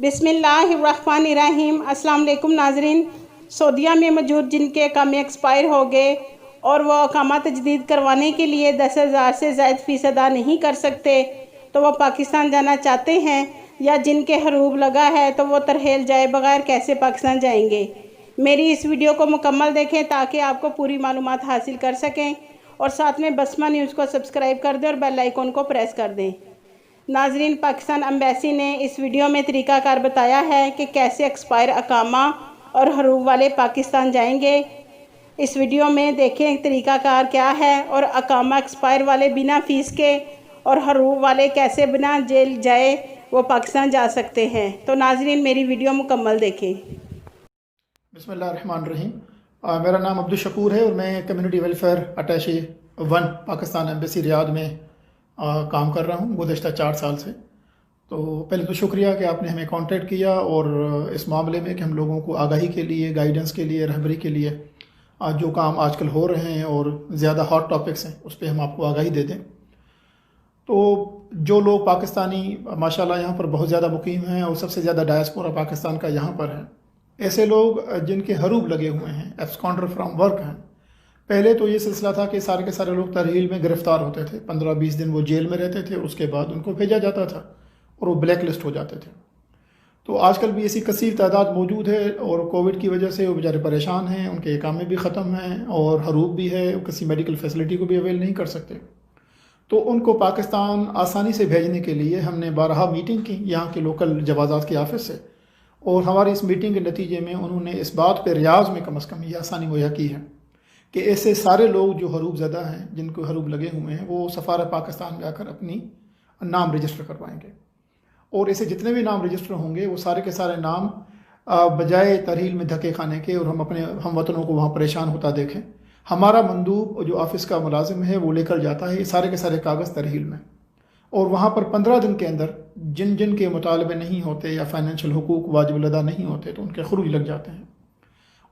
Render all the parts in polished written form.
बिस्मिल्लाहिर्रहमानिर्रहीम। अस्सलाम वालेकुम नाजरीन। सऊदीया में मौजूद जिनके अकामे एक्सपायर हो गए और वो अकामा तजदीद करवाने के लिए 10,000 से ज़ायद फ़ीस अदा नहीं कर सकते तो वो पाकिस्तान जाना चाहते हैं, या जिनके हरूब लगा है तो वो तरहेल जाए बगैर कैसे पाकिस्तान जाएंगे। मेरी इस वीडियो को मुकम्मल देखें ताकि आपको पूरी मालूमात हासिल कर सकें, और साथ में बसमा न्यूज़ को सब्सक्राइब कर दें और बेल आइकन को प्रेस कर दें। नाजरीन, पाकिस्तान एम्बेसी ने इस वीडियो में तरीक़ाकार बताया है कि कैसे एक्सपायर अकामा और हरूब वाले पाकिस्तान जाएंगे। इस वीडियो में देखें तरीक़ाकार क्या है और अकामा एक्सपायर वाले बिना फ़ीस के और हरूब वाले कैसे बिना जेल जाए वो पाकिस्तान जा सकते हैं। तो नाजरीन, मेरी वीडियो मुकम्मल देखें। बिस्मिल्लाहिर्रहमानिर्रहीम। मेरा नाम अब्दुल शकूर है और मैं community welfare अटैचे 1 Pakistan embassy Riyadh में काम कर रहा हूँ गुज़श्ता 4 साल से। तो पहले तो शुक्रिया कि आपने हमें कांटेक्ट किया और इस मामले में कि हम लोगों को आगाही के लिए, गाइडेंस के लिए, रहबरी के लिए जो काम आजकल हो रहे हैं और ज़्यादा हॉट टॉपिक्स हैं उस पर हम आपको आगाही दे दें। तो जो लोग पाकिस्तानी माशाल्लाह यहाँ पर बहुत ज़्यादा मुकीम हैं और सबसे ज़्यादा डायस्पोरा पाकिस्तान का यहाँ पर है, ऐसे लोग जिनके हरूब लगे हुए हैं, एब्सकॉन्डर फ्राम वर्क हैं। पहले तो ये सिलसिला था कि सारे के सारे लोग तरहील में गिरफ़्तार होते थे, 15-20 दिन वो जेल में रहते थे, उसके बाद उनको भेजा जाता था और वो ब्लैक लिस्ट हो जाते थे। तो आजकल भी ऐसी कसीर तादाद मौजूद है और कोविड की वजह से वो बेचारे परेशान हैं, उनके इकामे भी ख़त्म हैं और हरूब भी है, किसी मेडिकल फैसिलिटी को भी अवेल नहीं कर सकते। तो उनको पाकिस्तान आसानी से भेजने के लिए हमने 12 मीटिंग की यहाँ के लोकल जवाज़ात के ऑफिस से, और हमारी इस मीटिंग के नतीजे में उन्होंने इस बात पर रियाज में कम अज़ कम ये आसानी मुहैया की है कि ऐसे सारे लोग जो हरूब ज़दा हैं, जिनको हरूब लगे हुए हैं, वो सफ़ारत पाकिस्तान में आकर अपनी नाम रजिस्टर करवाएंगे। और ऐसे जितने भी नाम रजिस्टर होंगे वो सारे के सारे नाम बजाय तरहील में धक्के खाने के और हम अपने हम वतनों को वहाँ परेशान होता देखें, हमारा मंदूब जो ऑफिस का मुलाजिम है वो लेकर जाता है ये सारे के सारे कागज़ तरहील में, और वहाँ पर 15 दिन के अंदर जिन जिन के मुतालबे नहीं होते या फाइनेंशियल हुकूक वाजिब अदा नहीं होते तो उनके खरूज लग जाते हैं,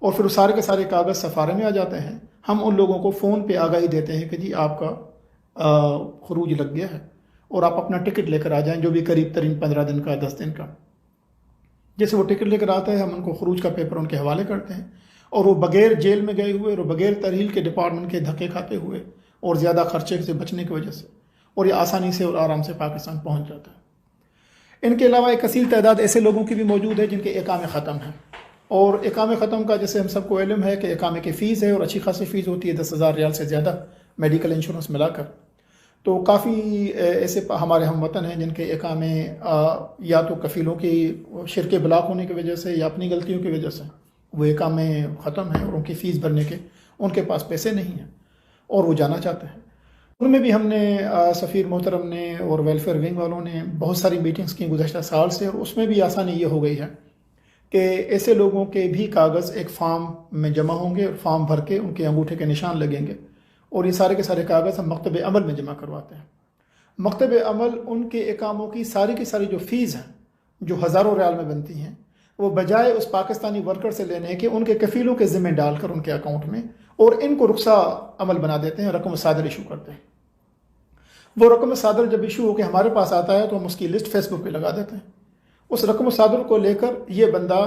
और फिर सारे के सारे कागज़ सफ़ारे में आ जाते हैं। हम उन लोगों को फ़ोन पे आगाही देते हैं कि जी आपका खरूज लग गया है और आप अपना टिकट लेकर आ जाएं, जो भी करीब तरीन 15 दिन का, 10 दिन का। जैसे वो टिकट लेकर आता है हम उनको खरूज का पेपर उनके हवाले करते हैं, और वो बग़ैर जेल में गए हुए और बग़ैर तरहील के डिपार्टमेंट के धक्के खाते हुए और ज़्यादा खर्चे से बचने की वजह से और ये आसानी से और आराम से पाकिस्तान पहुँच जाता है। इनके अलावा एक कसीर तादाद ऐसे लोगों की भी मौजूद है जिनके इकामे ख़त्म हैं, और इकामे ख़त्म का जैसे हम सबको इल्म है कि इकामे की फ़ीस है और अच्छी खासी फ़ीस होती है, 10,000 रियाल से ज़्यादा मेडिकल इंश्योरेंस मिलाकर। तो काफ़ी ऐसे हमारे हम वतन हैं जिनके इकामे या तो कफ़ीलों की शिरके ब्लॉक होने की वजह से या अपनी गलतियों की वजह से वो इकामे ख़त्म हैं और उनकी फ़ीस भरने के उनके पास पैसे नहीं हैं और वो जाना चाहते हैं। उनमें भी हमने सफ़ीर मोहतरम ने और वेलफेयर विंग वालों ने बहुत सारी मीटिंग्स की गुज़श्ता साल से, और उसमें भी आसानी ये हो गई है कि ऐसे लोगों के भी कागज़ एक फ़ार्म में जमा होंगे और फॉर्म भर के उनके अंगूठे के निशान लगेंगे, और ये सारे के सारे कागज़ हम मकतब अमल में जमा करवाते हैं। मकतब अमल उनके इकामों की सारी जो फ़ीस हैं जो हज़ारों रियाल में बनती हैं, वो बजाय उस पाकिस्तानी वर्कर से लेने के उनके कफ़ीलों के ज़िम्मे डालकर उनके अकाउंट में और इनको रुख्सा अमल बना देते हैं, रकम सादर इशू करते हैं। वो रकम सादर जब इशू होकर हमारे पास आता है तो हम उसकी लिस्ट फेसबुक पे लगा देते हैं। उस रकम सादर को लेकर ये बंदा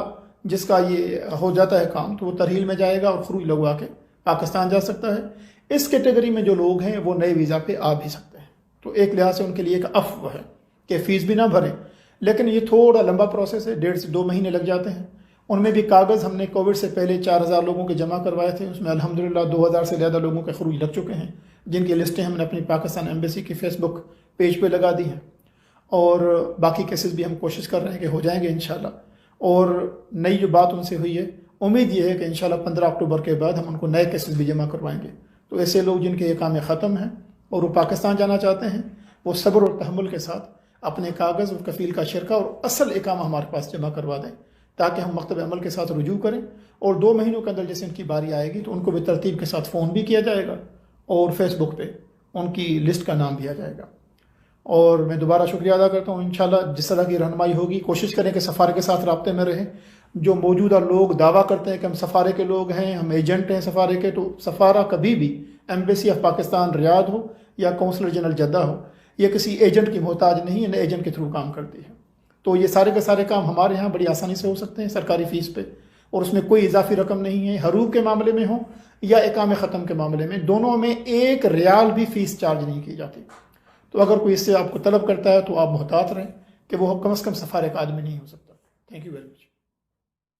जिसका ये हो जाता है काम, तो वो तरहील में जाएगा और खरूज लगवा के पाकिस्तान जा सकता है। इस कैटेगरी में जो लोग हैं वो नए वीज़ा पे आ भी सकते हैं, तो एक लिहाज से उनके लिए एक अफ़व है कि फ़ीस भी ना भरें, लेकिन ये थोड़ा लंबा प्रोसेस है, 1.5 से 2 महीने लग जाते हैं। उनमें भी कागज़ हमने कोविड से पहले 4,000 लोगों के जमा करवाए थे, उसमें अल्हम्दुलिल्लाह 2,000 से ज़्यादा लोगों के खरूज लग चुके हैं, जिनकी लिस्टें हमने अपनी पाकिस्तान एम्बेसी की फ़ेसबुक पेज पे लगा दी हैं, और बाकी केसेस भी हम कोशिश कर रहे हैं कि हो जाएंगे इंशाल्लाह। और नई जो बात उनसे हुई है, उम्मीद ये है कि इंशाल्लाह 15 अक्टूबर के बाद हम उनको नए केसेस भी जमा करवाएंगे। तो ऐसे लोग जिनके इकामे ख़त्म हैं और वो पाकिस्तान जाना चाहते हैं, वो सब्र और तहम्मुल के साथ अपने कागज़ और कफ़ील का शिरका और असल इकामा हमारे पास जमा करवा दें, ताकि हम मकतब अमल के साथ रुजू करें, और 2 महीनों के अंदर जैसे उनकी बारी आएगी तो उनको भी तरतीब के साथ फ़ोन भी किया जाएगा और फेसबुक पे उनकी लिस्ट का नाम दिया जाएगा। और मैं दोबारा शुक्रिया अदा करता हूँ। इंशाल्लाह जिस तरह की रहनुमाई होगी कोशिश करें कि सफ़ारे के साथ राब्ते में रहें। जो मौजूदा लोग दावा करते हैं कि हम सफ़ारे के लोग हैं, हम एजेंट हैं सफ़ारे के, तो सफ़ारा कभी भी एम्बेसी ऑफ पाकिस्तान रियाद हो या कौंसलर जनरल जद्दा हो, यह किसी एजेंट की मोहताज नहीं है, न एजेंट के थ्रू काम करती है। तो ये सारे के सारे काम हमारे यहाँ बड़ी आसानी से हो सकते हैं सरकारी फ़ीस पे, और उसमें कोई इजाफी रकम नहीं है। हरूब के मामले में हो या इकामे ख़त्म के मामले में, दोनों में 1 रियाल भी फ़ीस चार्ज नहीं की जाती। तो अगर कोई इससे आपको तलब करता है तो आप मुहतात रहें कि वो कम से कम सफारिक आदमी नहीं हो सकता। Thank you very much.